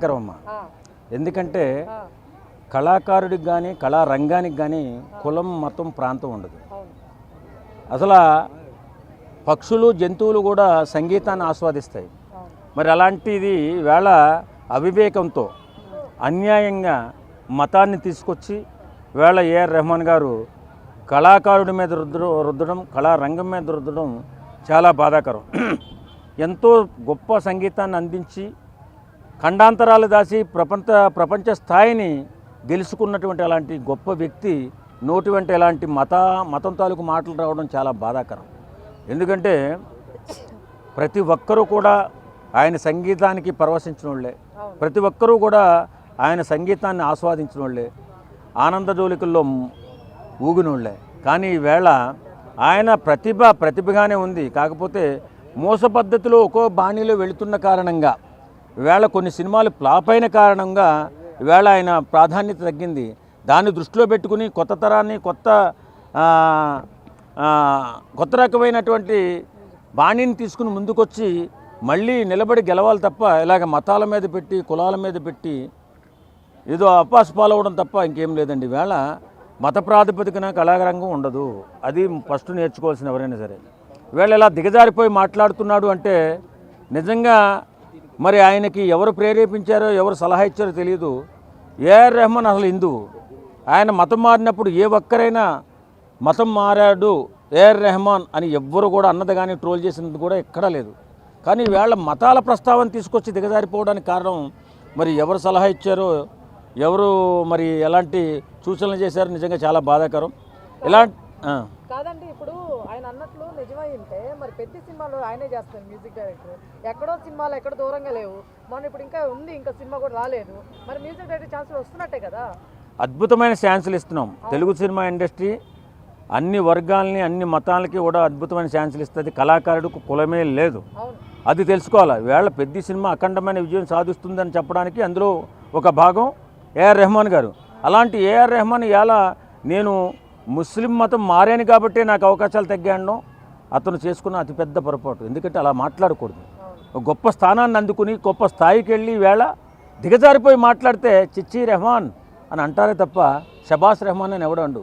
కరవమ్మ ఎందుకంటే కళాకారుడికి కానీ కళారంగానికి కానీ కులం మతం ప్రాంతం ఉండదు. అసలు పక్షులు జంతువులు కూడా సంగీతాన్ని ఆస్వాదిస్తాయి. మరి అలాంటిది వేళ అవివేకంతో అన్యాయంగా మతాన్ని తీసుకొచ్చి వేళ ఏఆర్ రెహమాన్ గారు కళాకారుడి మీద రుద్దడం కళారంగం మీద రుద్దడం చాలా బాధాకరం. ఎంతో గొప్ప సంగీతాన్ని అందించి ఖండాంతరాలు దాచి ప్రపంచ స్థాయిని గెలుచుకున్నటువంటి అలాంటి గొప్ప వ్యక్తి నోటి వెంట ఇలాంటి మతం తాలూకు మాటలు రావడం చాలా బాధాకరం. ఎందుకంటే ప్రతి ఒక్కరూ కూడా ఆయన సంగీతానికి పరవశించిన వాళ్ళే, ప్రతి ఒక్కరూ కూడా ఆయన సంగీతాన్ని ఆస్వాదించిన వాళ్ళే, ఆనందజోలికల్లో ఊగిన వాళ్ళే. కానీ ఈవేళ ఆయన ప్రతిభగానే ఉంది. కాకపోతే మోస పద్ధతిలో ఒక్కో బాణీలో వెళుతున్న కారణంగా ఈవేళ కొన్ని సినిమాలు ఫ్లాప్ అయిన కారణంగా ఈవేళ ఆయన ప్రాధాన్యత తగ్గింది. దాన్ని దృష్టిలో పెట్టుకుని కొత్త తరాన్ని కొత్త రకమైనటువంటి బాణీని తీసుకుని ముందుకొచ్చి మళ్ళీ నిలబడి గెలవాలి తప్ప ఇలాగ మతాల మీద పెట్టి కులాల మీద పెట్టి ఏదో అపాసు పాలవడం తప్ప ఇంకేం లేదండి. ఈవేళ మత ప్రాతిపదికన కళారంగం ఉండదు. అది ఫస్ట్ నేర్చుకోవాల్సిన ఎవరైనా సరే. ఈవేళ ఇలా దిగజారిపోయి మాట్లాడుతున్నాడు అంటే నిజంగా మరి ఆయనకి ఎవరు ప్రేరేపించారో ఎవరు సలహా ఇచ్చారో తెలియదు. ఏఆర్ రెహమాన్ అసలు హిందువు. ఆయన మతం మారినప్పుడు ఏ ఒక్కరైనా మతం మారాడు ఏఆర్ రెహమాన్ అని ఎవ్వరు కూడా అన్నది కానీ ట్రోల్ చేసినది కూడా ఎక్కడా లేదు. కానీ ఈవేళ మతాల ప్రస్తావన తీసుకొచ్చి దిగజారిపోవడానికి కారణం మరి ఎవరు సలహా ఇచ్చారో ఎవరు మరి ఎలాంటి సూచనలు చేశారో నిజంగా చాలా బాధాకరం. ఇలాంటి కాదండి, ఇప్పుడు ఆయన అన్నట్లు నిజమై ఉంటే మరి పెద్ద సినిమాలో ఆయనే చేస్తారు మ్యూజిక్ డైరెక్టర్. ఎక్కడో సినిమాలు ఎక్కడ దూరంగా లేవు. మనం ఇప్పుడు ఇంకా ఉంది, ఇంకా సినిమా కూడా రాలేదు. మరి మ్యూజిక్ డైరెక్టర్ ఛాన్సులు వస్తున్నట్టే కదా. అద్భుతమైన ఛాన్సులు ఇస్తున్నాం. తెలుగు సినిమా ఇండస్ట్రీ అన్ని వర్గాలని అన్ని మతాలకి కూడా అద్భుతమైన ఛాన్సులు ఇస్తుంది. కళాకారుడికి కులమే లేదు, అది తెలుసుకోవాలి. వేళ పెద్ద సినిమా అఖండమైన విజయం సాధిస్తుందని చెప్పడానికి అందులో ఒక భాగం ఏఆర్ రెహమాన్ గారు. అలాంటి ఏఆర్ రెహమాన్ ఇలా నేను ముస్లిం మతం మారాను కాబట్టి నాకు అవకాశాలు తగ్గాను అతను చేసుకున్న అతిపెద్ద పొరపాటు. ఎందుకంటే అలా మాట్లాడకూడదు. గొప్ప స్థానాన్ని అందుకుని గొప్ప స్థాయికి వెళ్ళి వేళ దిగజారిపోయి మాట్లాడితే చిచ్చి రెహమాన్ అని అంటారే తప్ప షబాష్ రెహమాన్ అని ఎవడండు.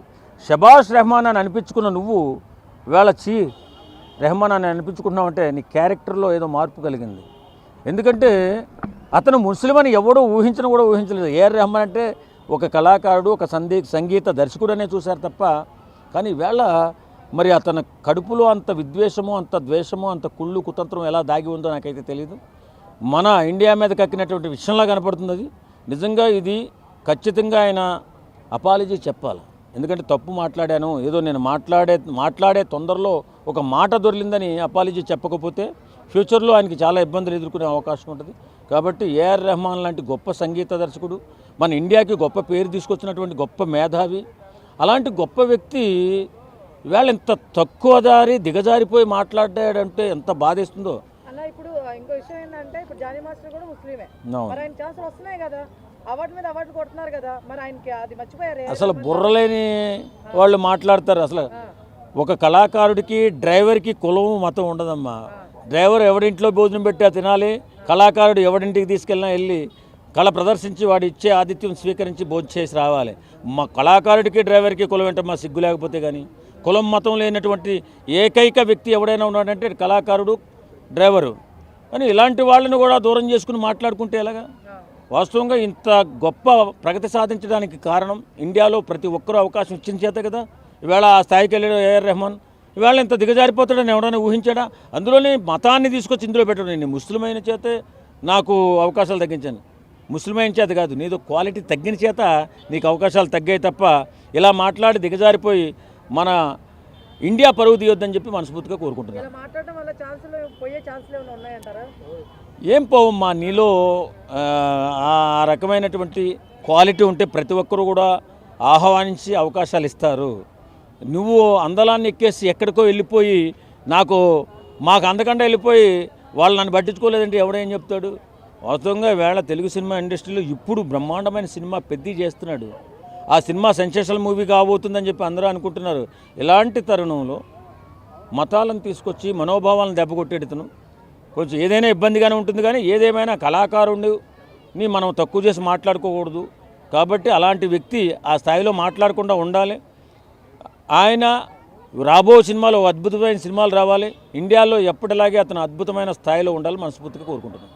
షబాష్ రెహమాన్ అని అనిపించుకున్న నువ్వు వేళ రెహమాన్ అని అనిపించుకున్నావంటే నీ క్యారెక్టర్లో ఏదో మార్పు కలిగింది. ఎందుకంటే అతను ముస్లిం అని ఎవడో ఊహించను కూడా ఊహించలేదు. ఏఆర్ రెహమాన్ అంటే ఒక కళాకారుడు, ఒక సంగీత దర్శకుడనే చూశారు తప్ప. కానీ వేళ మరి అతని కడుపులో అంత విద్వేషము, అంత ద్వేషము, అంత కుళ్ళు కుతంత్రం ఎలా దాగి ఉందో నాకైతే తెలియదు. మన ఇండియా మీద కక్కినటువంటి విషయంలా కనపడుతుంది. అది నిజంగా ఇది ఖచ్చితంగా ఆయన అపాలజీ చెప్పాలి. ఎందుకంటే తప్పు మాట్లాడాను, ఏదో నేను మాట్లాడే తొందరలో ఒక మాట దొరికిందని అపాలజీ చెప్పకపోతే ఫ్యూచర్లో ఆయనకి చాలా ఇబ్బందులు ఎదుర్కొనే అవకాశం ఉంటుంది. కాబట్టి ఏఆర్ రెహమాన్ లాంటి గొప్ప సంగీత దర్శకుడు, మన ఇండియాకి గొప్ప పేరు తీసుకొచ్చినటువంటి గొప్ప మేధావి, అలాంటి గొప్ప వ్యక్తి ఇవాళ ఇంత తక్కువ దిగజారిపోయి మాట్లాడాడంటే ఎంత బాధేస్తుందో. అన్న ఇప్పుడు ఇంకో విషయం ఏంటంటే ఇప్పుడు జానీ మాస్టర్ కూడా ముస్లిమే. మరి ఆయన ఛాన్సులు వస్తున్నాయి కదా, అవార్డు మీద అవార్డు కొడుతున్నారు కదా, మరి ఆయనకి అది మర్చిపోయారు. అసలు బుర్రలేని వాళ్ళు మాట్లాడతారు. అసలు ఒక కళాకారుడికి డ్రైవర్కి కులం మతం ఉండదమ్మా. డ్రైవర్ ఎవడింట్లో భోజనం పెట్టా తినాలి, కళాకారుడు ఎవడింటికి తీసుకెళ్ళినా వెళ్ళి కళ ప్రదర్శించి వాడు ఇచ్చే ఆతిథ్యం స్వీకరించి భోజనం చేసి రావాలి. మా కళాకారుడికి డ్రైవర్కి కులం ఏంటో మా సిగ్గు లేకపోతే కానీ కులం మతం లేనటువంటి ఏకైక వ్యక్తి ఎవడైనా ఉన్నాడంటే కళాకారుడు డ్రైవరు. కానీ ఇలాంటి వాళ్ళని కూడా దూరం చేసుకుని మాట్లాడుకుంటే ఎలాగా? వాస్తవంగా ఇంత గొప్ప ప్రగతి సాధించడానికి కారణం ఇండియాలో ప్రతి ఒక్కరూ అవకాశం ఇచ్చిన చేత కదా ఈవేళ ఆ స్థాయికి వెళ్ళాడు ఏఆర్ రెహమాన్. ఈవేళ ఇంత దిగజారిపోతాడని ఎవడైనా ఊహించాడా? అందులోనే మతాన్ని తీసుకొచ్చి ఇందులో పెట్టడం. నేను ముస్లిం అయిన చేతే నాకు అవకాశాలు తగ్గించాను, ముస్లిం అయిన చేత కాదు, నీదో క్వాలిటీ తగ్గిన చేత నీకు అవకాశాలు తగ్గాయి తప్ప ఇలా మాట్లాడి దిగజారిపోయి మన ఇండియా పరువు తీయొద్దని చెప్పి మనస్ఫూర్తిగా కోరుకుంటున్నాను. ఏం పోవమ్మా, నీలో ఆ రకమైనటువంటి క్వాలిటీ ఉంటే ప్రతి ఒక్కరూ కూడా ఆహ్వానించి అవకాశాలు ఇస్తారు. నువ్వు అందలాన్ని ఎక్కేసి ఎక్కడికో వెళ్ళిపోయి మాకు అందకుండా వెళ్ళిపోయి వాళ్ళు నన్ను పట్టించుకోలేదంటే ఎవడేం చెప్తాడు? వాస్తవంగా వేళ తెలుగు సినిమా ఇండస్ట్రీలో ఇప్పుడు బ్రహ్మాండమైన సినిమా పెద్ద చేస్తున్నాడు. ఆ సినిమా సెన్సేషనల్ మూవీ కాబోతుందని చెప్పి అందరూ అనుకుంటున్నారు. ఇలాంటి తరుణంలో మతాలను తీసుకొచ్చి మనోభావాలను దెబ్బకొట్టేడుతను కొంచెం ఏదైనా ఇబ్బందిగానే ఉంటుంది. కానీ ఏదేమైనా కళాకారుడు ని మనం తక్కువ చేసి మాట్లాడుకోకూడదు. కాబట్టి అలాంటి వ్యక్తి ఆ స్థాయిలో మాట్లాడకుండా ఉండాలి. ఆయన రాబో సినిమాలో అద్భుతమైన సినిమాలు రావాలి. ఇండియాలో ఎప్పటిలాగే అతను అద్భుతమైన స్థాయిలో ఉండాలి మనస్ఫూర్తిగా కోరుకుంటున్నాను.